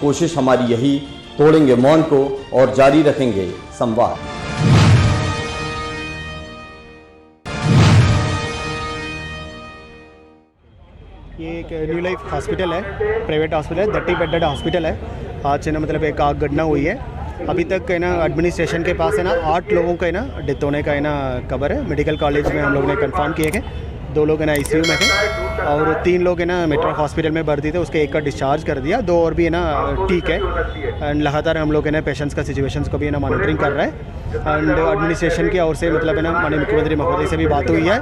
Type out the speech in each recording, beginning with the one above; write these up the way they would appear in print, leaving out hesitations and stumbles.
कोशिश हमारी यही, तोड़ेंगे मौन को और जारी रखेंगे संवाद। ये एक न्यू लाइफ हॉस्पिटल है, प्राइवेट हॉस्पिटल है, 30 बेडेड हॉस्पिटल है। आज है ना मतलब एक आग घटना हुई है। अभी तक है ना एडमिनिस्ट्रेशन के पास है ना 8 लोगों का है ना डेथ होने का है ना खबर है। मेडिकल कॉलेज में हम लोग ने कंफर्म किए हैं, 2 लोग है ना ICU में थे और 3 लोग है ना मेट्रो हॉस्पिटल में भर्ती थे, उसके एक का डिस्चार्ज कर दिया, 2 और भी है ना ठीक है। एंड लगातार हम लोग है ना पेशेंट्स का सिचुएशंस को भी है ना मॉनिटरिंग कर रहे हैं। एंड एडमिनिस्ट्रेशन की ओर से मतलब है ना माननीय मुख्यमंत्री महोदय से भी बात हुई है,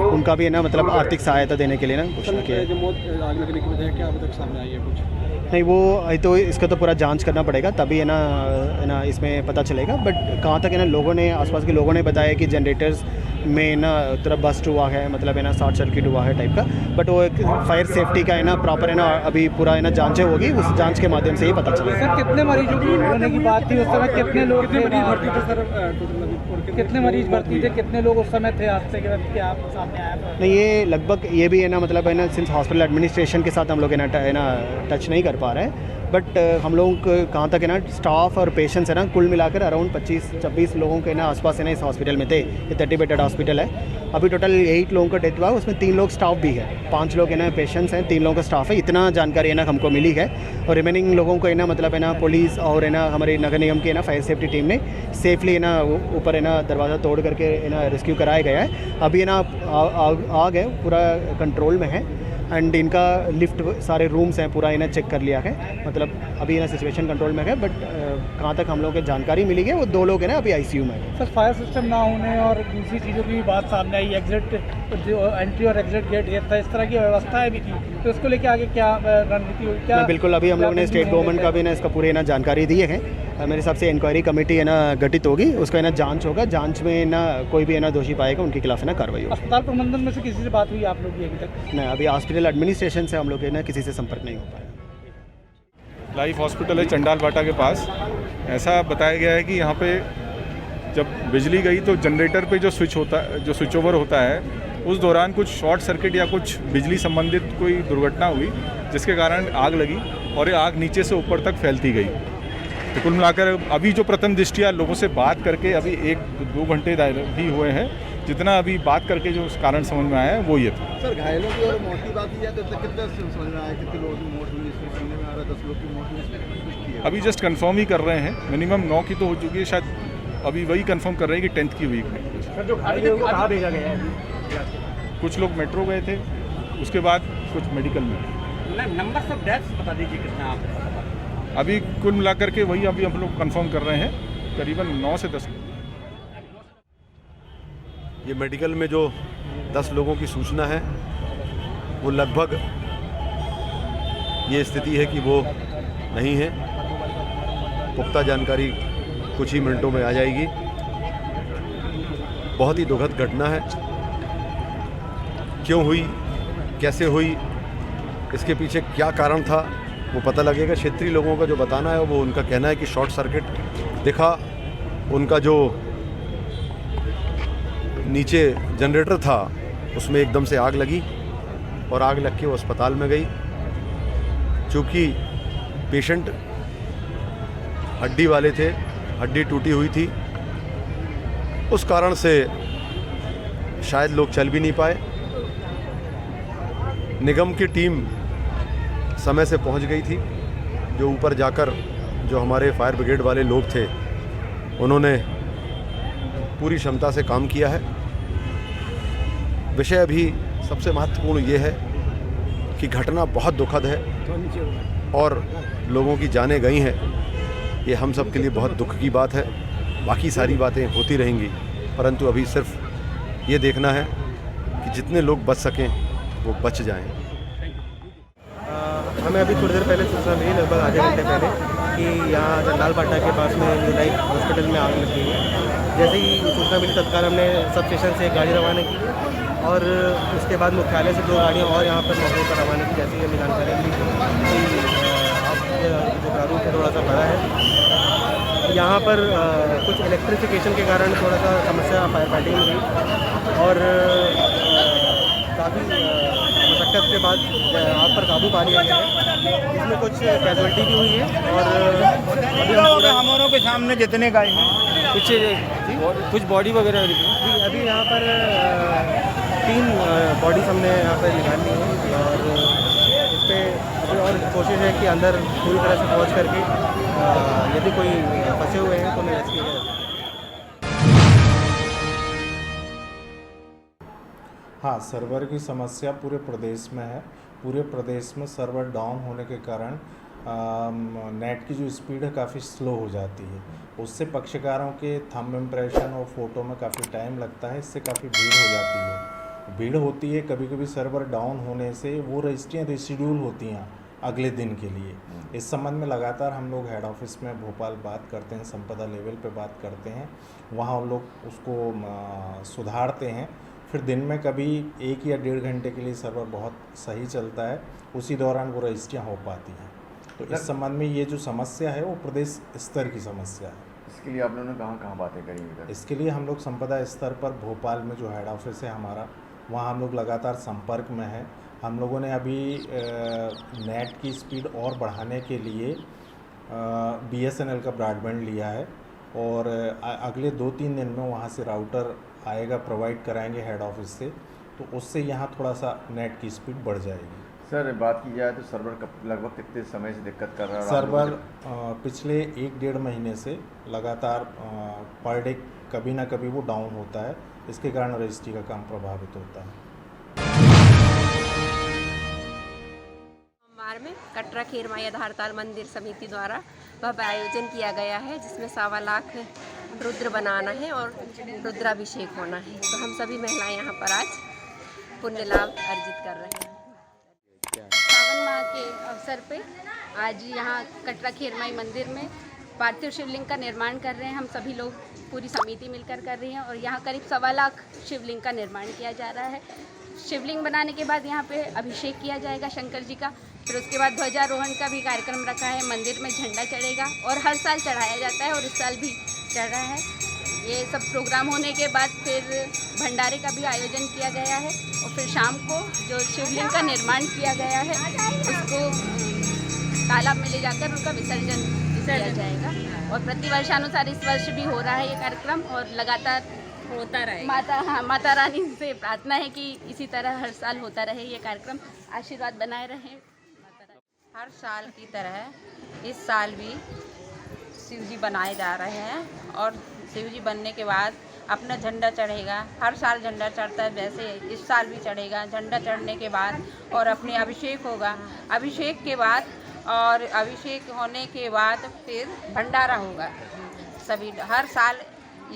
उनका भी है ना मतलब आर्थिक सहायता देने के लिए ना घोषणा की है। नहीं वो तो इसका तो पूरा जांच करना पड़ेगा, तभी है ना इसमें पता चलेगा। बट कहाँ तक है ना लोगों ने, आसपास के लोगों ने बताया कि जनरेटर्स में ना तरफ बस्ट हुआ है, मतलब है ना शॉर्ट सर्किट हुआ है टाइप का। बट वो एक फायर सेफ्टी का है ना प्रॉपर है ना अभी पूरा है ना जांचें होगी, उस जांच के माध्यम से ही पता चलेगा। सर कितने मरीजों की होने की बात थी उस समय, कितने लोग भर्ती थे सर, कितने मरीज भर्ती थे, कितने लोग उस समय थे हादसे के वक्त, क्या आप सामने आया? नहीं ये लगभग ये भी है ना मतलब है ना सिंस हॉस्पिटल एडमिनिस्ट्रेशन के साथ हम लोग है ना टच नहीं कर पा रहे हैं। बट हम लोग कहाँ तक है ना स्टाफ और पेशेंट्स है ना कुल मिलाकर अराउंड 25-26 लोगों के ना आसपास है ना इस हॉस्पिटल में थे। ये 30 बेडेड हॉस्पिटल है। अभी टोटल 8 लोगों का डेथ हुआ, उसमें 3 लोग स्टाफ भी है, 5 लोग है ना पेशेंट्स हैं, 3 लोगों का स्टाफ है। इतना जानकारी है ना हमको मिली है। और रिमेनिंग लोगों को है ना मतलब है ना पुलिस और है ना हमारी नगर निगम की है ना फायर सेफ्टी टीम ने सेफली है ना ऊपर है ना दरवाज़ा तोड़ करके है ना रेस्क्यू कराया गया है। अभी है ना आग है पूरा कंट्रोल में है। एंड इनका लिफ्ट सारे रूम्स हैं पूरा इन्हें चेक कर लिया है, मतलब अभी ना सिचुएशन कंट्रोल में है। बट कहाँ तक हम लोग को जानकारी मिली है वो 2 लोग हैं ना अभी ICU में है। सर फायर सिस्टम ना होने और दूसरी चीज़ों की भी बात सामने आई, एग्जिट जो एंट्री और एग्जिट गेट ये था, इस तरह की व्यवस्थाएं भी थी, तो इसको लेके आगे क्या रणनीति होगी? क्या बिल्कुल अभी हम लोग ने स्टेट गवर्नमेंट का भी ना इसका पूरे ना जानकारी दी है। मेरे हिसाब से इंक्वायरी कमेटी है ना गठित होगी, उसका है ना जांच होगा, जांच में ना कोई भी है ना दोषी पाएगा उनके खिलाफ है ना कार्रवाई होगी। अस्पताल प्रबंधन में से किसी से बात हुई आप लोग की अभी तक? नहीं अभी हॉस्पिटल एडमिनिस्ट्रेशन से हम लोग है ना किसी से संपर्क नहीं हो पाया। लाइफ हॉस्पिटल है चंडाल बाटा के पास। ऐसा बताया गया है कि यहाँ पे जब बिजली गई तो जनरेटर पे जो स्विच ओवर होता है उस दौरान कुछ शॉर्ट सर्किट या कुछ बिजली संबंधित कोई दुर्घटना हुई, जिसके कारण आग लगी और ये आग नीचे से ऊपर तक फैलती गई। तो कुल मिलाकर अभी जो प्रथम दृष्टिया लोगों से बात करके अभी 1-2 घंटे ही हुए हैं, जितना अभी बात करके जो कारण समझ में आया है वो ये था। सर घायलों की और मौत की बात की जाए तो कितना समझ में आया, कितने लोगों की मौत हुई? इसमें सुनने में आ रहा है 10 लोग की मौत हुई। अभी जस्ट कंफर्म ही कर रहे हैं, मिनिमम 9 की तो हो चुकी है, शायद अभी वही कंफर्म कर रहे हैं कि 10th की वीक में। सर जो घायलों को कहाँ भेजा गया है? कुछ लोग मेट्रो गए थे, उसके बाद कुछ मेडिकल में। नंबर ऑफ डेथ्स बता दीजिए कितना आप? अभी कुल मिलाकर के वही अभी हम लोग कंफर्म कर रहे हैं, करीबन 9 से 10। ये मेडिकल में जो 10 लोगों की सूचना है वो लगभग ये स्थिति है कि वो नहीं है। पुख्ता जानकारी कुछ ही मिनटों में आ जाएगी। बहुत ही दुखद घटना है। क्यों हुई, कैसे हुई, इसके पीछे क्या कारण था वो पता लगेगा। क्षेत्रीय लोगों का जो बताना है वो उनका कहना है कि शॉर्ट सर्किट दिखा, उनका जो नीचे जनरेटर था उसमें एकदम से आग लगी और आग लग के वो अस्पताल में गई। चूँकि पेशेंट हड्डी वाले थे, हड्डी टूटी हुई थी, उस कारण से शायद लोग चल भी नहीं पाए। निगम की टीम समय से पहुंच गई थी। जो ऊपर जाकर जो हमारे फायर ब्रिगेड वाले लोग थे उन्होंने पूरी क्षमता से काम किया है। विषय अभी सबसे महत्वपूर्ण ये है कि घटना बहुत दुखद है और लोगों की जानें गई हैं। ये हम सब के लिए बहुत दुख की बात है। बाकी सारी बातें होती रहेंगी, परंतु अभी सिर्फ ये देखना है कि जितने लोग बच सकें वो बच जाएं। हमें अभी थोड़ी देर पहले सूचना मिली, लगभग आधे घंटे पहले, कि यहाँ चंडाल बाटा के पास में न्यू लाइफ हॉस्पिटल में आग लग गई है। जैसे ही सूचना मिली तत्काल हमने सब स्टेशन से एक गाड़ी रवाना की और उसके बाद मुख्यालय से 2 गाड़ियाँ और यहाँ पर मौके पर रवाना की। जैसे ही हमें जानकारी मिली कि जो प्रारूप है थोड़ा सा बड़ा है, यहाँ पर कुछ इलेक्ट्रिफिकेशन के कारण थोड़ा सा समस्या फायर फाइटिंग में हुई और काफ़ी मशक्क़त के बाद आग पर काबू पा लिया गया है। इसमें कुछ कैजुअल्टी भी हुई है और हमारों के सामने जितने गाय हैं कुछ बॉडी वगैरह जी अभी यहाँ पर 3 बॉडीज हमने यहाँ पर निकाल ली है और इस पर और कोशिश है कि अंदर पूरी तरह से पहुँच करके यदि कोई फंसे हुए हैं तो उन्हें रेस्क्यू किया जाए। हाँ, सर्वर की समस्या पूरे प्रदेश में है। पूरे प्रदेश में सर्वर डाउन होने के कारण नेट की जो स्पीड है काफ़ी स्लो हो जाती है। उससे पक्षकारों के थंब इम्प्रेशन और फ़ोटो में काफ़ी टाइम लगता है, इससे काफ़ी भीड़ हो जाती है। भीड़ होती है, कभी कभी सर्वर डाउन होने से वो रजिस्ट्रियाँ रिशेड्यूल होती हैं अगले दिन के लिए। इस संबंध में लगातार हम लोग हेड ऑफिस में भोपाल बात करते हैं, संपदा लेवल पे बात करते हैं, वहाँ हम लोग उसको सुधारते हैं। फिर दिन में कभी 1 या 1.5 घंटे के लिए सर्वर बहुत सही चलता है, उसी दौरान वो रजिस्ट्रियाँ हो पाती हैं। तो इस संबंध में ये जो समस्या है वो प्रदेश स्तर की समस्या है। इसके लिए आप लोगों ने कहाँ बातें करी इधर? इसके लिए हम लोग संपदा स्तर पर भोपाल में जो हेड ऑफिस है हमारा, वहाँ हम लोग लगातार संपर्क में हैं। हम लोगों ने अभी नेट की स्पीड और बढ़ाने के लिए BSNL का ब्रॉडबैंड लिया है और अगले 2-3 दिन में वहाँ से राउटर आएगा, प्रोवाइड कराएंगे हेड ऑफिस से, तो उससे यहाँ थोड़ा सा नेट की स्पीड बढ़ जाएगी। सर बात की जाए तो सर्वर लगभग कितने समय से दिक्कत कर रहा है? सर्वर पिछले 1-1.5 महीने से लगातार पर डे कभी ना कभी वो डाउन होता है, इसके कारण रजिस्ट्री का काम प्रभावित होता है। सोमवार में कटरा खेरमाई आधारताल मंदिर समिति द्वारा भव्य आयोजन किया गया है, जिसमें 1.25 लाख रुद्र बनाना है और रुद्राभिषेक होना है। तो हम सभी महिलाएं यहाँ पर आज पुण्य लाभ अर्जित कर रहे हैं। सावन माह के अवसर पे आज यहाँ कटरा खेरमाई मंदिर में पार्थिव शिवलिंग का निर्माण कर रहे हैं। हम सभी लोग पूरी समिति मिलकर कर रही हैं और यहाँ करीब 1.25 लाख शिवलिंग का निर्माण किया जा रहा है। शिवलिंग बनाने के बाद यहाँ पे अभिषेक किया जाएगा शंकर जी का, फिर उसके बाद ध्वजारोहण का भी कार्यक्रम रखा है। मंदिर में झंडा चढ़ेगा और हर साल चढ़ाया जाता है और इस साल भी चढ़ रहा है। ये सब प्रोग्राम होने के बाद फिर भंडारे का भी आयोजन किया गया है और फिर शाम को जो शिवलिंग का निर्माण किया गया है उसको तालाब में ले जाकर उनका विसर्जन किया जाएगा। और प्रतिवर्षानुसार इस वर्ष भी हो रहा है ये कार्यक्रम और लगातार होता रहे। माता रानी से प्रार्थना है कि इसी तरह हर साल होता रहे ये कार्यक्रम, आशीर्वाद बनाए रहे। हर साल की तरह इस साल भी शिव जी बनाए जा रहे हैं और शिव जी बनने के बाद अपना झंडा चढ़ेगा। हर साल झंडा चढ़ता है, वैसे इस साल भी चढ़ेगा। झंडा चढ़ने के बाद और अपने अभिषेक होगा। अभिषेक के बाद और अभिषेक होने के बाद फिर भंडारा होगा। सभी हर साल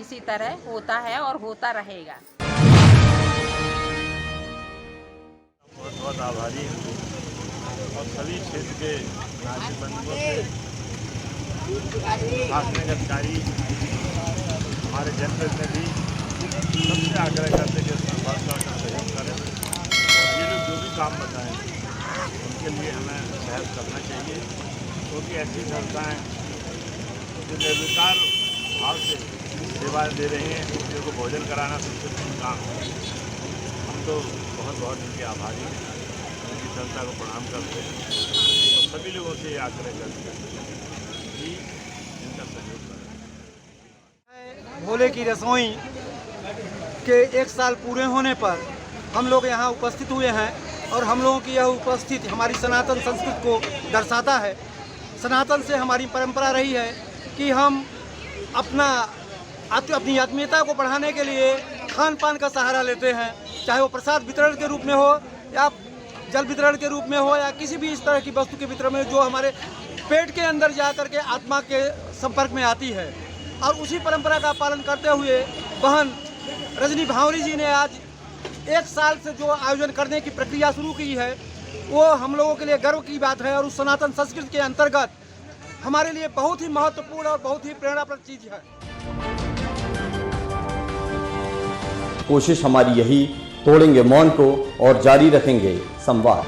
इसी तरह होता है और होता रहेगा। बहुत बहुत आभारी हूँ और सभी क्षेत्र के नागरिक बंधुओं से, शासनिक अधिकारी, हमारे जनप्रतिनिधि सबसे आग्रह करते कि उसमें बढ़ सहयोग करें और ये लोग जो भी काम बताएं उनके लिए हमें सहयोग करना चाहिए, क्योंकि ऐसी संस्थाएँ जो निर्विकार भाव से सेवाएं दे रही हैं, उनके को भोजन कराना सबसे बड़ा काम है। हम तो बहुत बहुत इनके आभारी हैं, उनकी संस्था को प्रणाम करते हैं और सभी लोगों से आग्रह करते हैं कि इनका सहयोग करें। भोले की रसोई के 1 साल पूरे होने पर हम लोग यहाँ उपस्थित हुए हैं और हम लोगों की यह उपस्थिति हमारी सनातन संस्कृति को दर्शाता है। सनातन से हमारी परंपरा रही है कि हम अपनी आत्मीयता को बढ़ाने के लिए खान पान का सहारा लेते हैं, चाहे वो प्रसाद वितरण के रूप में हो या जल वितरण के रूप में हो या किसी भी इस तरह की वस्तु के वितरण में जो हमारे पेट के अंदर जा करके आत्मा के संपर्क में आती है। और उसी परंपरा का पालन करते हुए बहन रजनी भावरी जी ने आज 1 साल से जो आयोजन करने की प्रक्रिया शुरू की है, वो हम लोगों के लिए गर्व की बात है और उस सनातन संस्कृति के अंतर्गत हमारे लिए बहुत ही महत्वपूर्ण और बहुत ही प्रेरणाप्रद चीज़ है। कोशिश हमारी यही, तोड़ेंगे मौन को और जारी रखेंगे संवाद।